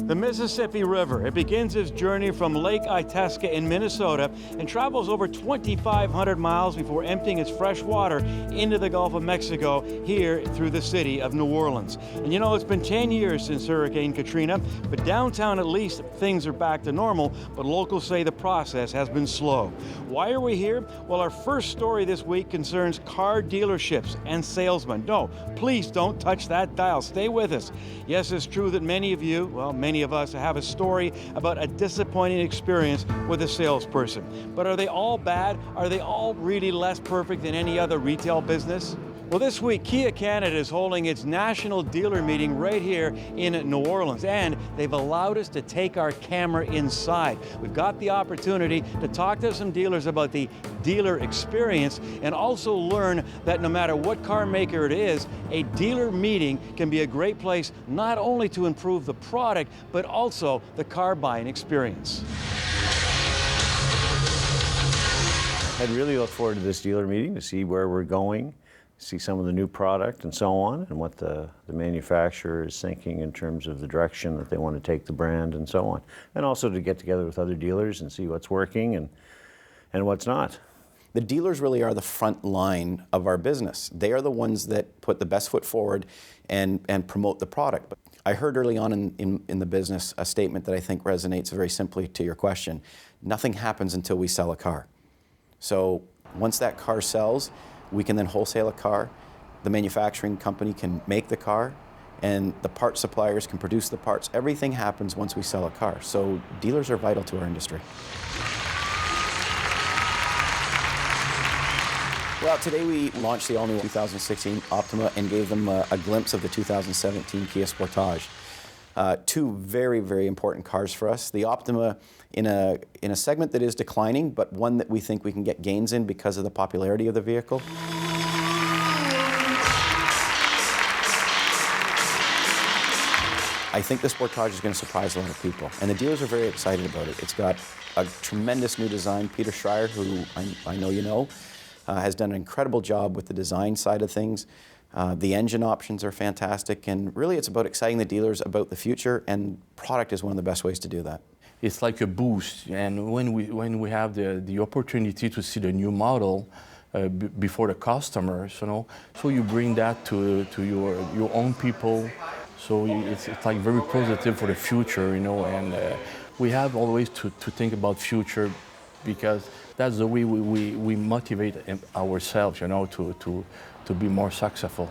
The Mississippi River, it begins its journey from Lake Itasca in Minnesota and travels over 2,500 miles before emptying its fresh water into the Gulf of Mexico here through the city of New Orleans. And you know, it's been 10 years since Hurricane Katrina, but downtown at least things are back to normal, but locals say the process has been slow. Why are we here? Well, our first story this week concerns car dealerships and salesmen. No, please don't touch that dial. Stay with us. Yes, it's true that many of you, well, many of us have a story about a disappointing experience with a salesperson. But are they all bad? Are they all really less perfect than any other retail business? Well, this week, Kia Canada is holding its national dealer meeting right here in New Orleans, and they've allowed us to take our camera inside. We've got the opportunity to talk to some dealers about the dealer experience and also learn that no matter what car maker it is, a dealer meeting can be a great place not only to improve the product, but also the car buying experience. I'd really look forward to this dealer meeting to see where we're going, see some of the new product and so on, and what the manufacturer is thinking in terms of the direction that they want to take the brand and so on. And also to get together with other dealers and see what's working and what's not. The dealers really are the front line of our business. They are the ones that put the best foot forward and promote the product. But I heard early on in the business a statement that I think resonates very simply to your question. Nothing happens until we sell a car. So once that car sells, we can then wholesale a car, the manufacturing company can make the car, and the part suppliers can produce the parts. Everything happens once we sell a car. So dealers are vital to our industry. Well, today we launched the all-new 2016 Optima and gave them a glimpse of the 2017 Kia Sportage. Two very, very important cars for us. The Optima in a segment that is declining, but one that we think we can get gains in because of the popularity of the vehicle. I think the Sportage is going to surprise a lot of people, and the dealers are very excited about it. It's got a tremendous new design. Peter Schreier, who I know you know, has done an incredible job with the design side of things. The engine options are fantastic, and really it's about exciting the dealers about the future, and product is one of the best ways to do that. It's like a boost, and when we have the opportunity to see the new model before the customers, you know, so you bring that to your own people, so it's like very positive for the future, you know, and we have always to think about future, because that's the way we motivate ourselves, you know, to be more successful.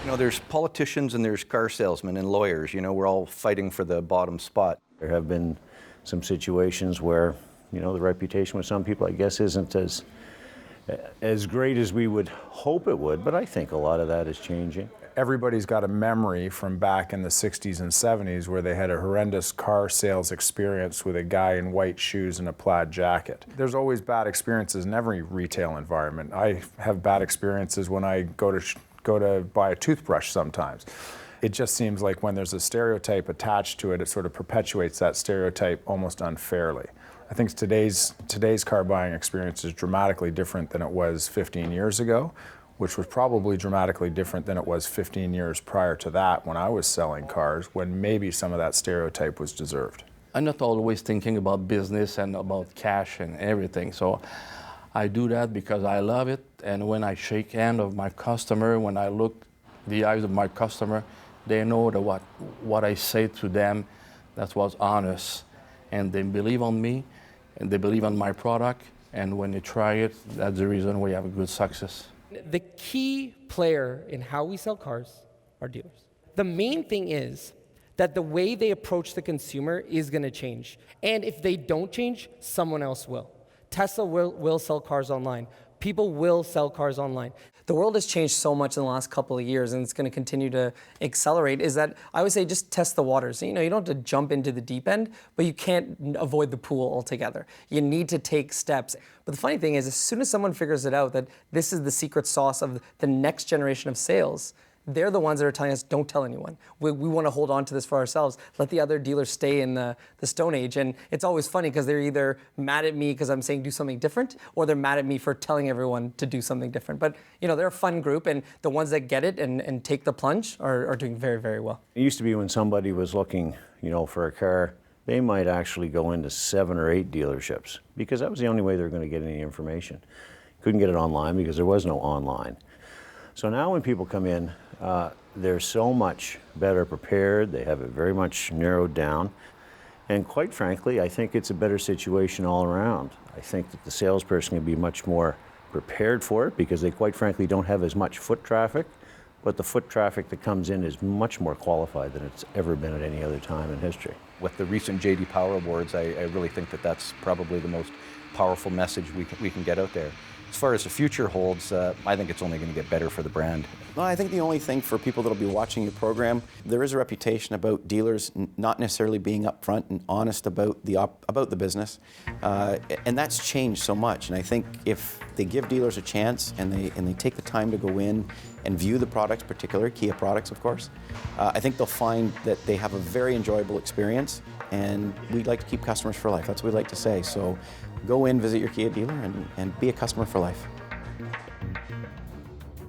You know, there's politicians and there's car salesmen and lawyers. You know, we're all fighting for the bottom spot. There have been some situations where, you know, the reputation with some people, I guess, isn't as great as we would hope it would, but I think a lot of that is changing. Everybody's got a memory from back in the 60s and 70s where they had a horrendous car sales experience with a guy in white shoes and a plaid jacket. There's always bad experiences in every retail environment. I have bad experiences when I go to buy a toothbrush sometimes. It just seems like when there's a stereotype attached to it, it sort of perpetuates that stereotype almost unfairly. I think today's car buying experience is dramatically different than it was 15 years ago, which was probably dramatically different than it was 15 years prior to that when I was selling cars, when maybe some of that stereotype was deserved. I'm not always thinking about business and about cash and everything, so I do that because I love it, and when I shake hand of my customer, when I look the eyes of my customer, they know that what I say to them, that was honest, and they believe on me, and they believe on my product, and when they try it, that's the reason we have a good success. The key player in how we sell cars are dealers. The main thing is that the way they approach the consumer is going to change. And if they don't change, someone else will. Tesla will sell cars online. People will sell cars online. The world has changed so much in the last couple of years, and it's going to continue to accelerate, is that I would say just test the waters. You know, you don't have to jump into the deep end, but you can't avoid the pool altogether. You need to take steps. But the funny thing is, as soon as someone figures it out that this is the secret sauce of the next generation of sales, they're the ones that are telling us, don't tell anyone. We want to hold on to this for ourselves. Let the other dealers stay in the Stone Age. And it's always funny because they're either mad at me because I'm saying do something different, or they're mad at me for telling everyone to do something different. But they're a fun group, and the ones that get it and take the plunge are doing very, very well. It used to be when somebody was looking, for a car, they might actually go into 7 or 8 dealerships because that was the only way they were going to get any information. Couldn't get it online because there was no online. So now when people come in, they're so much better prepared. They have it very much narrowed down. And quite frankly, I think it's a better situation all around. I think that the salesperson can be much more prepared for it because they quite frankly don't have as much foot traffic, but the foot traffic that comes in is much more qualified than it's ever been at any other time in history. With the recent J.D. Power Awards, I really think that that's probably the most powerful message we can get out there. As far as the future holds, I think it's only going to get better for the brand. Well, I think the only thing for people that'll be watching your program, there is a reputation about dealers not necessarily being upfront and honest about the business, and that's changed so much. And I think if they give dealers a chance and they take the time to go in and view the products, particularly Kia products, of course, I think they'll find that they have a very enjoyable experience. And we'd like to keep customers for life. That's what we like to say. So go in, visit your Kia dealer, and be a customer for life.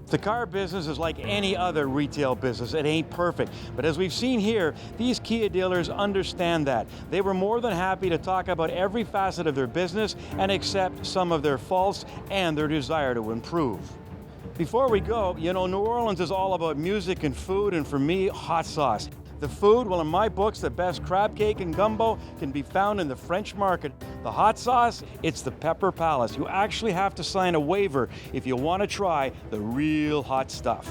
The car business is like any other retail business. It ain't perfect. But as we've seen here, these Kia dealers understand that. They were more than happy to talk about every facet of their business and accept some of their faults and their desire to improve. Before we go, New Orleans is all about music and food, and for me, hot sauce. The food, well, in my books, the best crab cake and gumbo can be found in the French market. The hot sauce, it's the Pepper Palace. You actually have to sign a waiver if you want to try the real hot stuff.